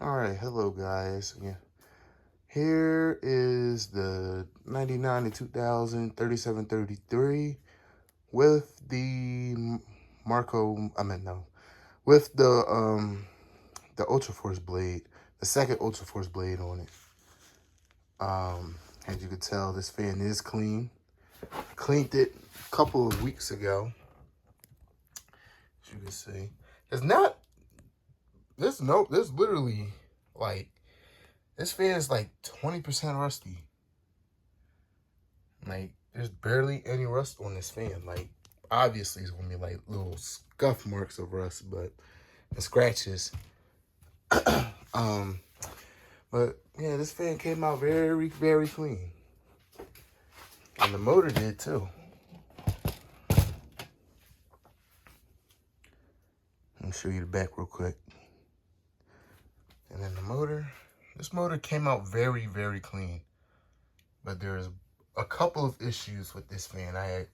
All right, hello guys. Yeah, here is the 99 to 2000 3733 with the Marco. I mean no, with the Ultra Force blade, the second Ultra Force blade on it. As you can tell, this fan is clean. Cleaned it a couple of weeks ago. As you can see, it's not. There's literally like this fan is like 20% rusty. Like, there's barely any rust on this fan. Like, obviously, it's gonna be like little scuff marks of rust, but and scratches. um, but yeah, this fan came out very, very clean, and the motor did too. Let me show you the back real quick. And then the motor, this motor came out very, very clean. But there's a couple of issues with this fan I had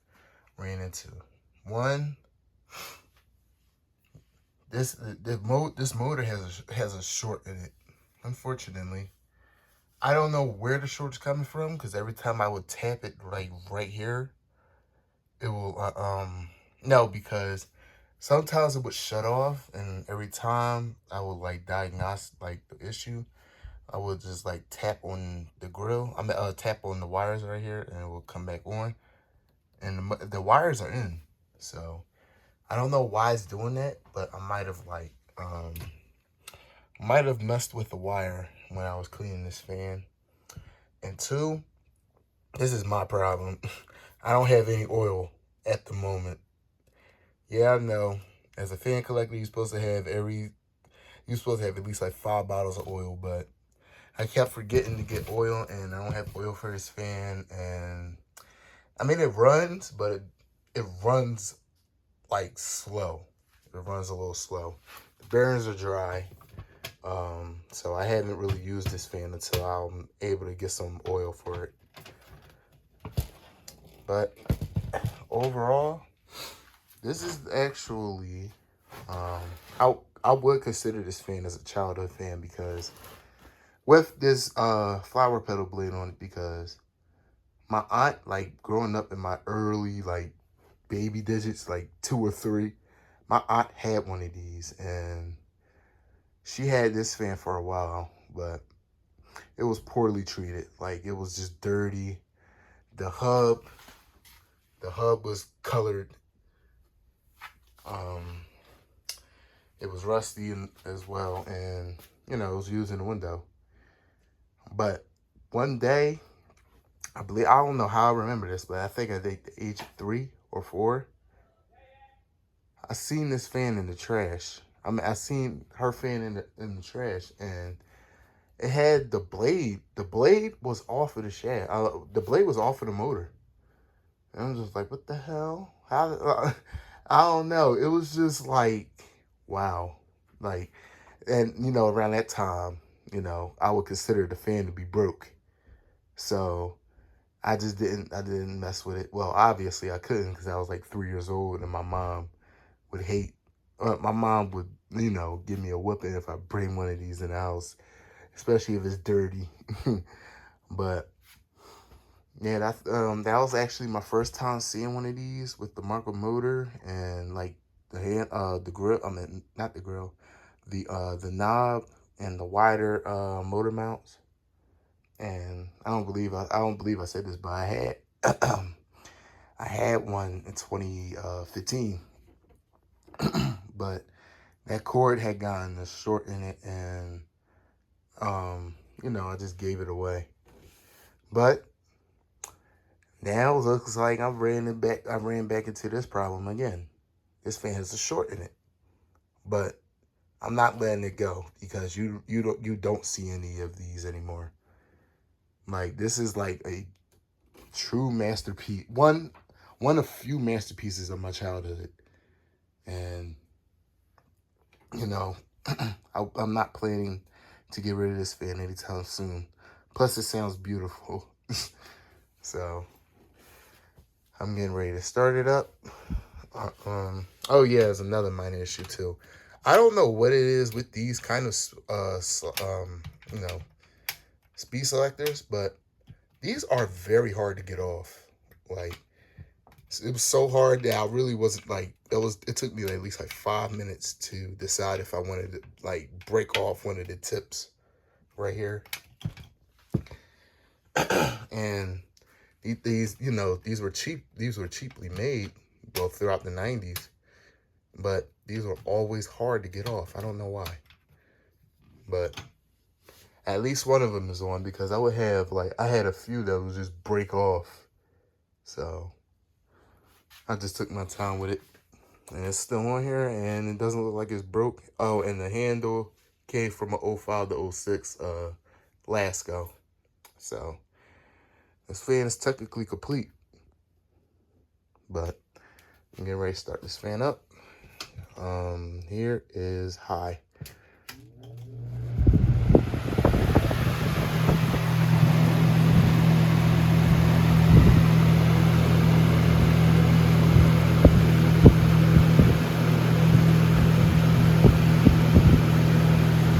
ran into. One, this motor has a short in it. Unfortunately, I don't know where the short's coming from because every time I would tap it like right here, it will no, because sometimes it would shut off, and every time I would like diagnose like the issue, I would just like tap on the grill. I mean, tap on the wires right here, and it will come back on, and the wires are in. So I don't know why it's doing that, but I might have messed with the wire when I was cleaning this fan. And two, this is my problem. I don't have any oil at the moment. Yeah, I know. As a fan collector, you're supposed to have at least like 5 bottles of oil, but I kept forgetting to get oil, and I don't have oil for this fan. And I mean, it runs, but it runs like slow. It runs a little slow. The bearings are dry. So I haven't really used this fan until I'm able to get some oil for it. But overall, this is actually, I would consider this fan as a childhood fan because with this flower petal blade on it, because my aunt, like growing up in my early like baby digits, like 2 or 3, my aunt had one of these, and she had this fan for a while, but it was poorly treated. Like, it was just dirty. The hub was colored. It was rusty as well, and it was used in the window. But one day, I don't know how I remember this, but I think at the age of 3 or 4, I seen this fan in the trash. I mean, I seen her fan in the trash, and it had the blade. The blade was off of the shaft. The blade was off of the motor. And I'm just like, what the hell? How? I don't know. It was just like, wow. Like, and around that time, I would consider the fan to be broke. So I just didn't mess with it. Well, obviously I couldn't because I was like 3 years old, and my mom would hate. My mom would, give me a whooping if I bring one of these in the house, especially if it's dirty. But yeah, that was actually my first time seeing one of these with the Marco motor and like the grill. I mean, not the grill, the knob and the wider motor mounts. And I don't believe I said this, but I had I had one in 2015, but that cord had gotten a short in it, and I just gave it away. But now it looks like I ran back into this problem again. This fan has a short in it, but I'm not letting it go because you don't see any of these anymore. Like, this is like a true masterpiece, one of few masterpieces of my childhood, and I'm not planning to get rid of this fan anytime soon. Plus, it sounds beautiful, so I'm getting ready to start it up. Oh yeah, there's another minor issue too. I don't know what it is with these kind of you know, speed selectors, but these are very hard to get off. Like, it was so hard that I really wasn't like, it took me like at least like 5 minutes to decide if I wanted to like break off one of the tips right here. And these, you know, these were cheaply made, well, throughout the 90s, but these were always hard to get off. I don't know why, but at least one of them is on, because I would have, like, I had a few that would just break off. So I just took my time with it, and it's still on here, and it doesn't look like it's broke. Oh, and the handle came from an 05 to 06 Lasko. So this fan is technically complete, but I'm getting ready to start this fan up. Here is high.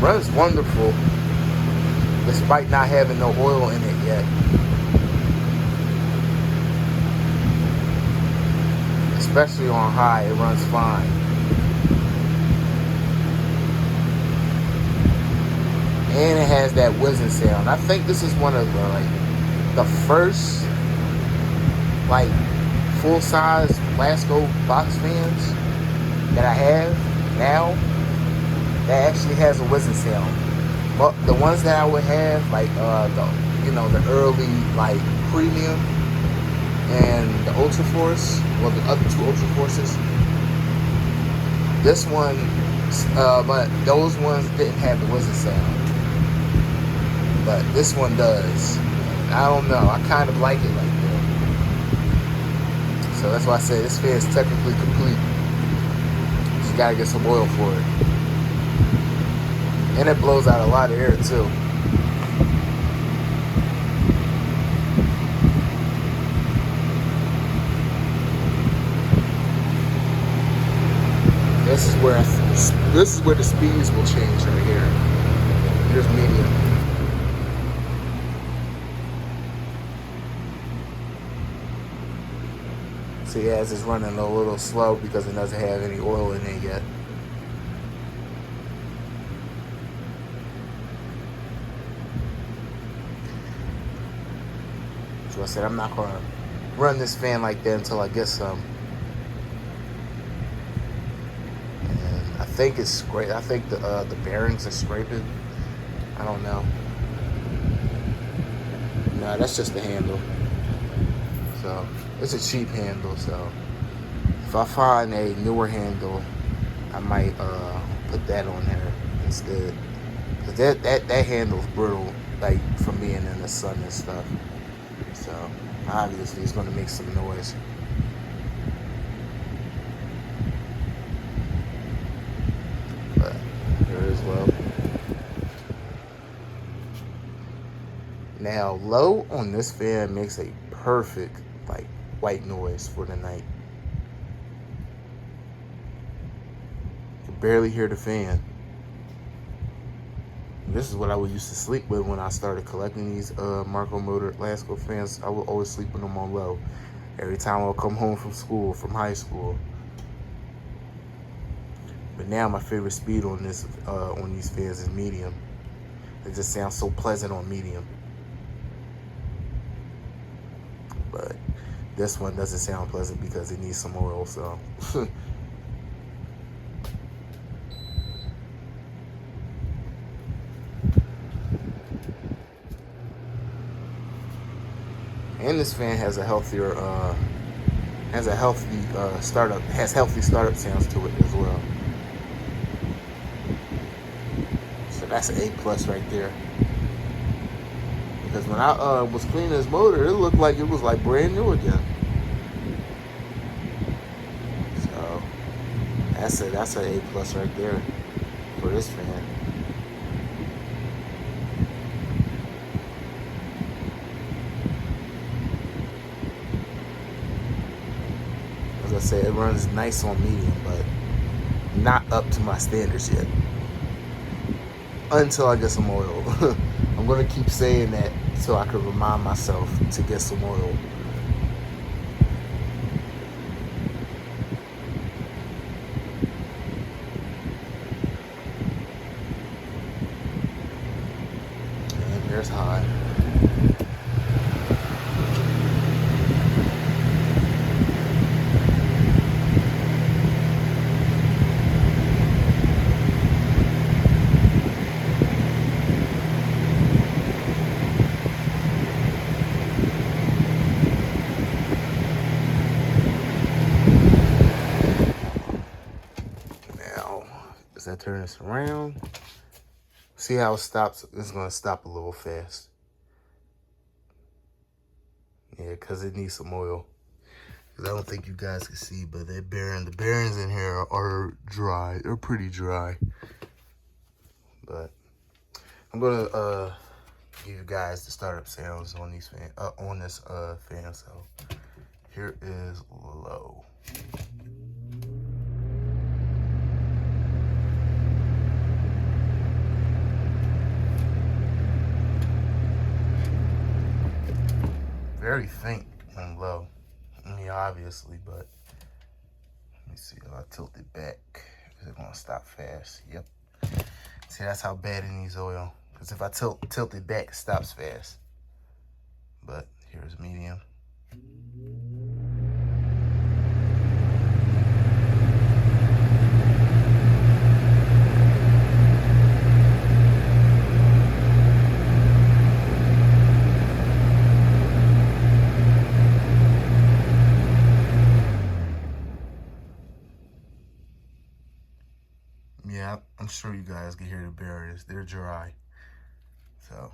Runs wonderful, despite not having no oil in it yet. Especially on high, it runs fine. And it has that whizzing sound. I think this is one of the first like full-size Lasko box fans that I have now that actually has a whizzing sound. But the ones that I would have, like the early like premium and the Ultra Force, well, the other two Ultra Forces, this one, but those ones didn't have the whizzing sound. But this one does. I don't know. I kind of like it like that. So that's why I say this fan is technically complete. Just gotta get some oil for it. And it blows out a lot of air too. This is where the speeds will change right here. Here's medium. See, as it's running a little slow because it doesn't have any oil in it yet. So I said I'm not gonna run this fan like that until I get some. And I think it's great. I think the bearings are scraping. I don't know. No, that's just the handle. So it's a cheap handle. So if I find a newer handle, I might put that on there instead. Cause that handle's brittle, like from being in the sun and stuff. So obviously it's gonna make some noise. But here is low. Now low on this fan makes a perfect like white noise for the night. You can barely hear the fan. This is what I would used to sleep with when I started collecting these Marco Motor Lasko fans. I would always sleep with them on low. Every time I would come home from school, from high school. But now my favorite speed on these fans is medium. It just sounds so pleasant on medium. But this one doesn't sound pleasant because it needs some oil, so. And this fan has a healthy startup sounds to it as well. So that's an A+ right there. Because when I was cleaning this motor, it looked like it was like brand new again. So that's an A+ right there for this fan. As I said, it runs nice on medium, but not up to my standards yet. Until I get some oil. I'm going to keep saying that so I can remind myself to get some oil. And here's high. Now, as I turn this around, see how it stops? It's going to stop a little fast. Yeah, because it needs some oil. I don't think you guys can see, but the bearings in here are dry. They're pretty dry. But I'm gonna give you guys the startup sounds on these fan. So here is low. Very faint when low. I mean, obviously, but let me see if I tilt it back. Is it gonna stop fast? Yep. See, that's how bad it needs oil. Because if I tilt it back, it stops fast. But here's medium. Yeah, I'm sure you guys can hear the bearings. They're dry. So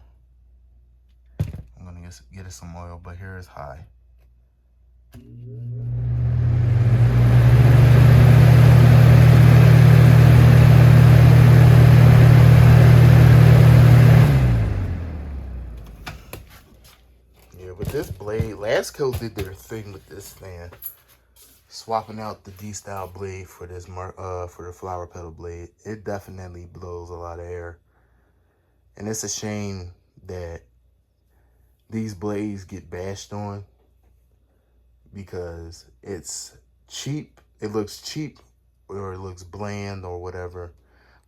I'm gonna get it some oil, but here is high. Yeah, with this blade, Lasko did their thing with this fan, swapping out the D-style blade for this for the flower petal blade. It definitely blows a lot of air, and it's a shame that these blades get bashed on because it's cheap. It looks cheap, or it looks bland, or whatever.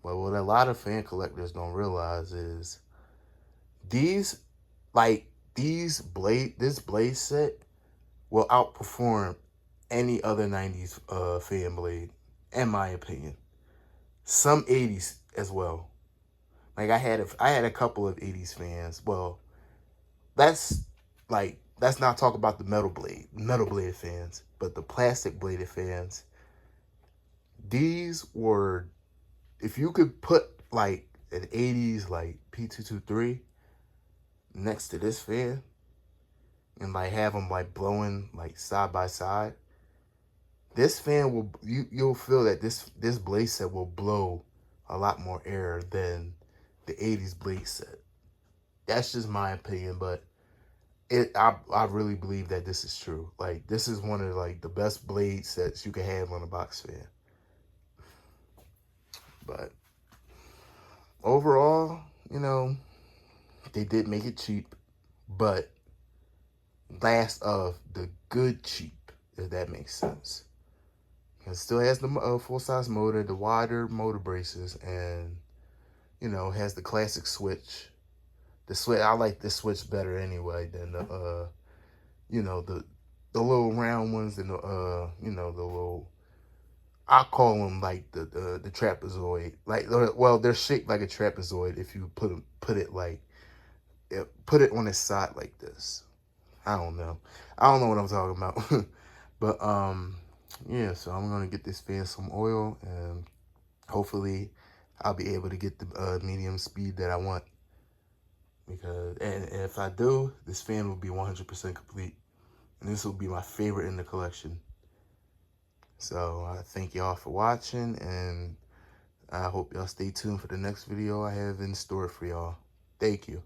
But what a lot of fan collectors don't realize is these, this blade set will outperform any other 90s fan blade, in my opinion. Some 80s as well. Like I had a couple of 80s fans. Well, let's not talk about the metal blade fans, but the plastic bladed fans. These were, if you could put like an 80s like P223 next to this fan and like have them like blowing like side by side, this fan will, you'll feel that this blade set will blow a lot more air than the 80s blade set. That's just my opinion, but I really believe that this is true. Like, this is one of like the best blade sets you can have on a box fan. But overall, you know, they did make it cheap, but last of the good cheap, if that makes sense. It still has the full-size motor, the wider motor braces, and, you know, has the classic switch. The switch, I like this switch better anyway than the, you know, the little round ones and the, you know, the little, I call them like the trapezoid. Like, well, they're shaped like a trapezoid if you put it like, put it on its side like this. I don't know what I'm talking about. But yeah, so I'm gonna get this fan some oil, and hopefully I'll be able to get the medium speed that I want. Because and if I do, this fan will be 100% complete, and this will be my favorite in the collection. So I thank y'all for watching, and I hope y'all stay tuned for the next video I have in store for y'all. Thank you.